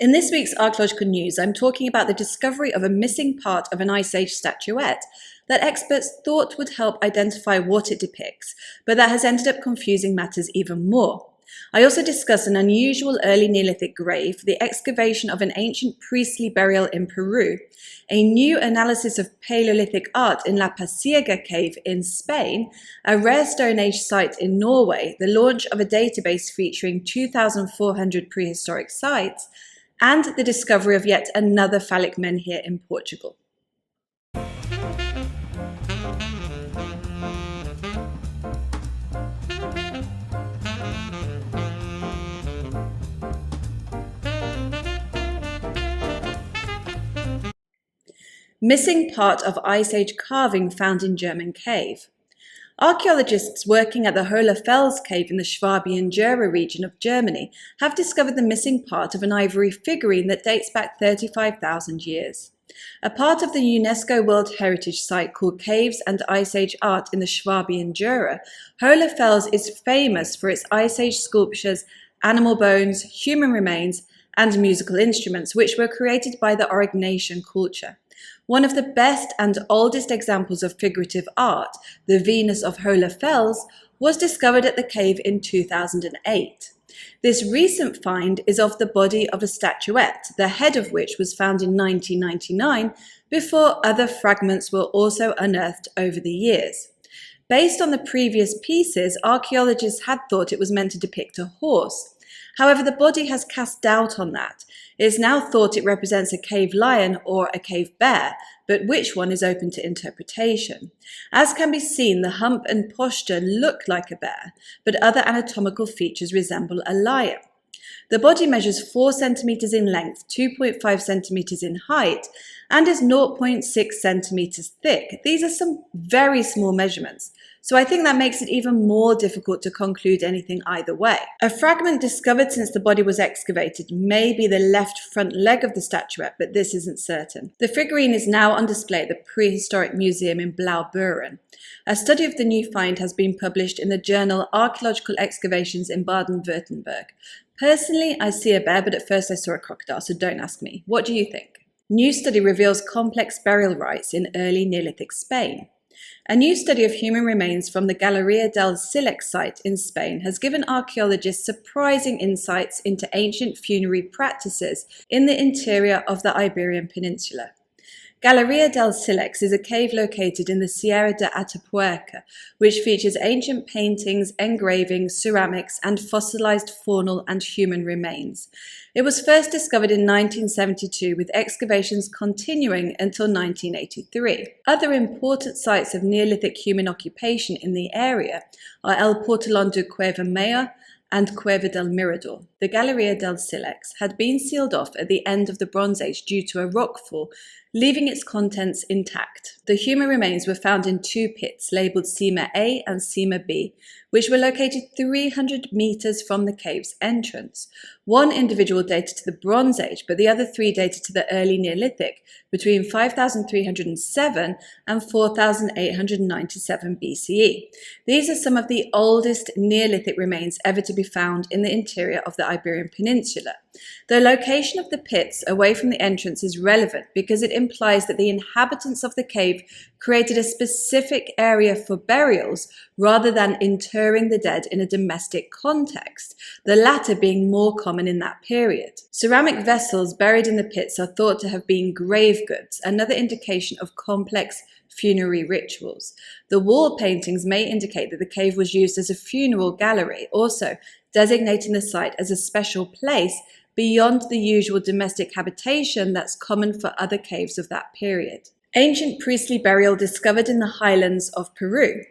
In this week's archaeological news, I'm talking about the discovery of a missing part of an Ice Age statuette that experts thought would help identify what it depicts, but that has ended up confusing matters even more. I also discuss an unusual early Neolithic grave, the excavation of an ancient priestly burial in Peru, a new analysis of Paleolithic art in La Pasiega cave in Spain, a rare Stone Age site in Norway, the launch of a database featuring 2,400 prehistoric sites, and the discovery of yet another phallic menhir in Portugal. Missing part of Ice Age carving found in German cave. Archaeologists working at the Hohle Fels cave in the Swabian Jura region of Germany have discovered the missing part of an ivory figurine that dates back 35,000 years. A part of the UNESCO World Heritage Site called Caves and Ice Age Art in the Swabian Jura, Hohle Fels is famous for its Ice Age sculptures, animal bones, human remains, and musical instruments, which were created by the Aurignacian culture. One of the best and oldest examples of figurative art, the Venus of Hohle Fels, was discovered at the cave in 2008. This recent find is of the body of a statuette, the head of which was found in 1999, before other fragments were also unearthed over the years. Based on the previous pieces, archaeologists had thought it was meant to depict a horse. However, the body has cast doubt on that. It is now thought it represents a cave lion or a cave bear, but which one is open to interpretation. As can be seen, the hump and posture look like a bear, but other anatomical features resemble a lion. The body measures 4 centimeters in length, 2.5 centimeters in height, and is 0.6 centimeters thick. These are some very small measurements, so I think that makes it even more difficult to conclude anything either way. A fragment discovered since the body was excavated may be the left front leg of the statuette, but this isn't certain. The figurine is now on display at the Prehistoric Museum in Blaubeuren. A study of the new find has been published in the journal Archaeological Excavations in Baden-Württemberg. Personally, I see a bear, but at first I saw a crocodile, so don't ask me. What do you think? New study reveals complex burial rites in early Neolithic Spain. A new study of human remains from the Galeria del Silex site in Spain has given archaeologists surprising insights into ancient funerary practices in the interior of the Iberian Peninsula. Galeria del Silex is a cave located in the Sierra de Atapuerca, which features ancient paintings, engravings, ceramics, and fossilized faunal and human remains. It was first discovered in 1972, with excavations continuing until 1983. Other important sites of Neolithic human occupation in the area are El Portolón de Cueva Mayor and Cueva del Mirador. The Galeria del Silex had been sealed off at the end of the Bronze Age due to a rockfall, leaving its contents intact. The human remains were found in 2 pits labelled Sima A and Sima B, which were located 300 meters from the cave's entrance. One individual dated to the Bronze Age, but the other 3 dated to the early Neolithic, between 5307 and 4897 BCE. These are some of the oldest Neolithic remains ever to be found in the interior of the Iberian Peninsula. The location of the pits away from the entrance is relevant because it implies that the inhabitants of the cave created a specific area for burials rather than interring the dead in a domestic context, the latter being more common in that period. Ceramic vessels buried in the pits are thought to have been grave goods, another indication of complex funerary rituals. The wall paintings may indicate that the cave was used as a funeral gallery, also designating the site as a special place beyond the usual domestic habitation that's common for other caves of that period. Ancient priestly burial discovered in the highlands of Peru.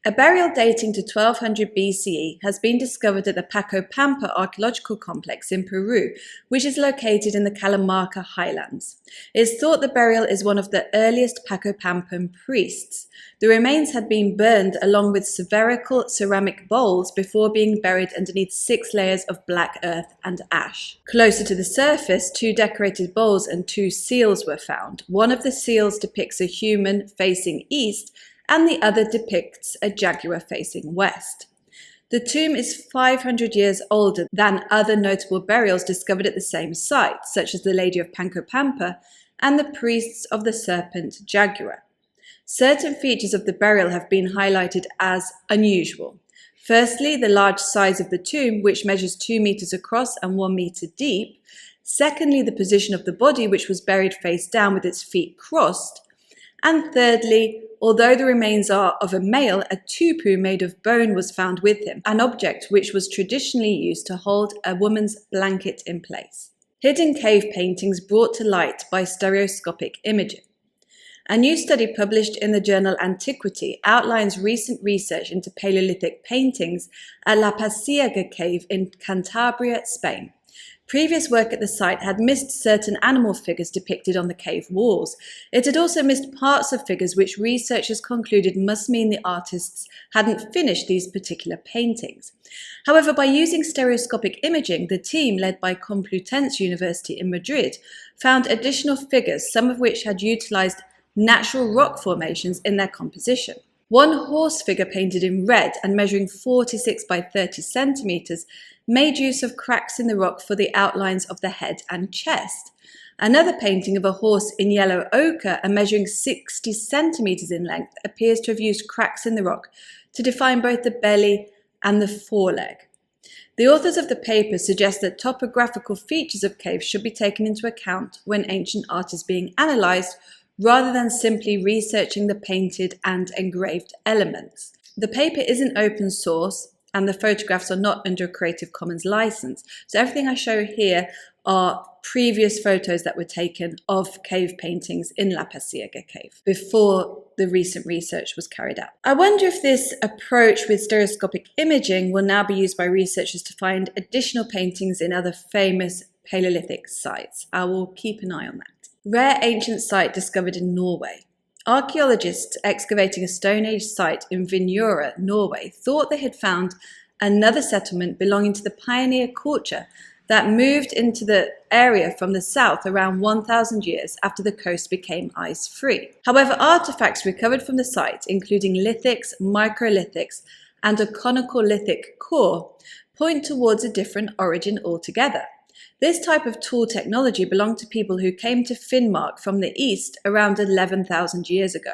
A burial dating to 1200 BCE has been discovered at the Paco Pampa archaeological complex in Peru, which is located in the Catamarca highlands. It is thought the burial is one of the earliest Paco Pampan priests. The remains had been burned along with spherical ceramic bowls before being buried underneath 6 layers of black earth and ash. Closer to the surface, 2 decorated bowls and 2 seals were found. One of the seals depicts a human facing east, and the other depicts a jaguar facing west. The tomb is 500 years older than other notable burials discovered at the same site, such as the Lady of Pancopampa and the priests of the serpent jaguar. Certain features of the burial have been highlighted as unusual. Firstly, the large size of the tomb, which measures 2 meters across and 1 meter deep. Secondly, the position of the body, which was buried face down with its feet crossed. And thirdly, although the remains are of a male, a tupu made of bone was found with him, an object which was traditionally used to hold a woman's blanket in place. Hidden cave paintings brought to light by stereoscopic imaging. A new study published in the journal Antiquity outlines recent research into Paleolithic paintings at La Pasiega cave in Cantabria, Spain. Previous work at the site had missed certain animal figures depicted on the cave walls. It had also missed parts of figures which researchers concluded must mean the artists hadn't finished these particular paintings. However, by using stereoscopic imaging, the team, led by Complutense University in Madrid, found additional figures, some of which had utilized natural rock formations in their composition. One horse figure painted in red and measuring 46 by 30 centimeters made use of cracks in the rock for the outlines of the head and chest. Another painting of a horse in yellow ochre and measuring 60 centimeters in length appears to have used cracks in the rock to define both the belly and the foreleg. The authors of the paper suggest that topographical features of caves should be taken into account when ancient art is being analyzed, rather than simply researching the painted and engraved elements. The paper isn't open source and the photographs are not under a Creative Commons license. So everything I show here are previous photos that were taken of cave paintings in La Pasiega cave before the recent research was carried out. I wonder if this approach with stereoscopic imaging will now be used by researchers to find additional paintings in other famous Paleolithic sites. I will keep an eye on that. Rare ancient site discovered in Norway. Archaeologists excavating a Stone Age site in Vinjura, Norway, thought they had found another settlement belonging to the pioneer culture that moved into the area from the south around 1,000 years after the coast became ice-free. However, artifacts recovered from the site, including lithics, microlithics, and a conical lithic core, point towards a different origin altogether. This type of tool technology belonged to people who came to Finnmark from the east around 11,000 years ago.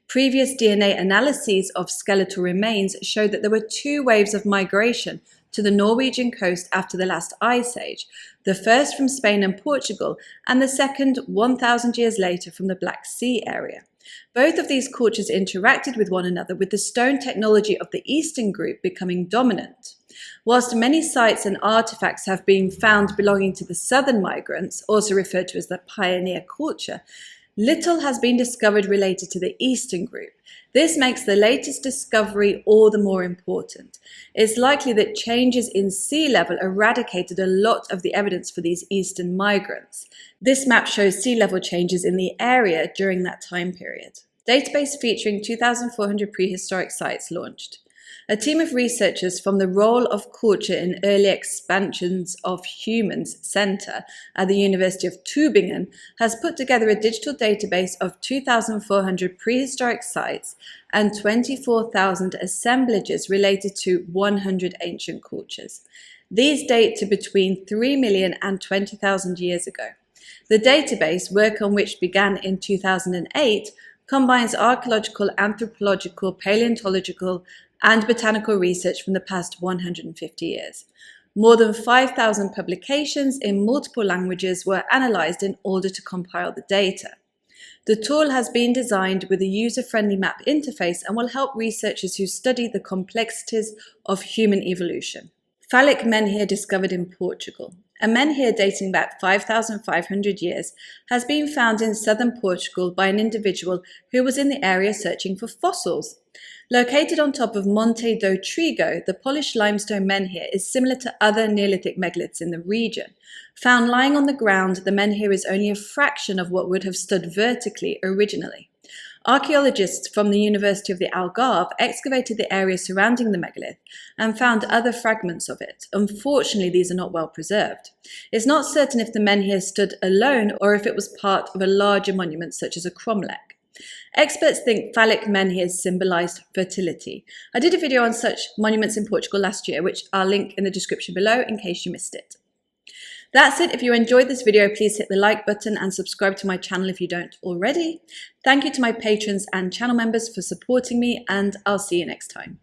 Previous DNA analyses of skeletal remains showed that there were 2 waves of migration to the Norwegian coast after the last ice age, the first from Spain and Portugal, and the second 1,000 years later from the Black Sea area. Both of these cultures interacted with one another, with the stone technology of the eastern group becoming dominant. Whilst many sites and artifacts have been found belonging to the southern migrants, also referred to as the pioneer culture, little has been discovered related to the eastern group. This makes the latest discovery all the more important. It's likely that changes in sea level eradicated a lot of the evidence for these eastern migrants. This map shows sea level changes in the area during that time period. Database featuring 2,400 prehistoric sites launched. A team of researchers from the Role of Culture in Early Expansions of Humans Center at the University of Tübingen has put together a digital database of 2,400 prehistoric sites and 24,000 assemblages related to 100 ancient cultures. These date to between 3 million and 20,000 years ago. The database, work on which began in 2008, combines archaeological, anthropological, paleontological, and botanical research from the past 150 years. More than 5,000 publications in multiple languages were analysed in order to compile the data. The tool has been designed with a user-friendly map interface and will help researchers who study the complexities of human evolution. Phallic menhir discovered in Portugal. A menhir dating back 5,500 years has been found in southern Portugal by an individual who was in the area searching for fossils. Located on top of Monte do Trigo, the polished limestone menhir is similar to other Neolithic megaliths in the region. Found lying on the ground, the menhir is only a fraction of what would have stood vertically originally. Archaeologists from the University of the Algarve excavated the area surrounding the megalith and found other fragments of it. Unfortunately, these are not well preserved. It's not certain if the menhir stood alone or if it was part of a larger monument such as a cromlech. Experts think phallic menhirs symbolised fertility. I did a video on such monuments in Portugal last year, which I'll link in the description below in case you missed it. That's it. If you enjoyed this video, please hit the like button and subscribe to my channel if you don't already. Thank you to my patrons and channel members for supporting me, and I'll see you next time.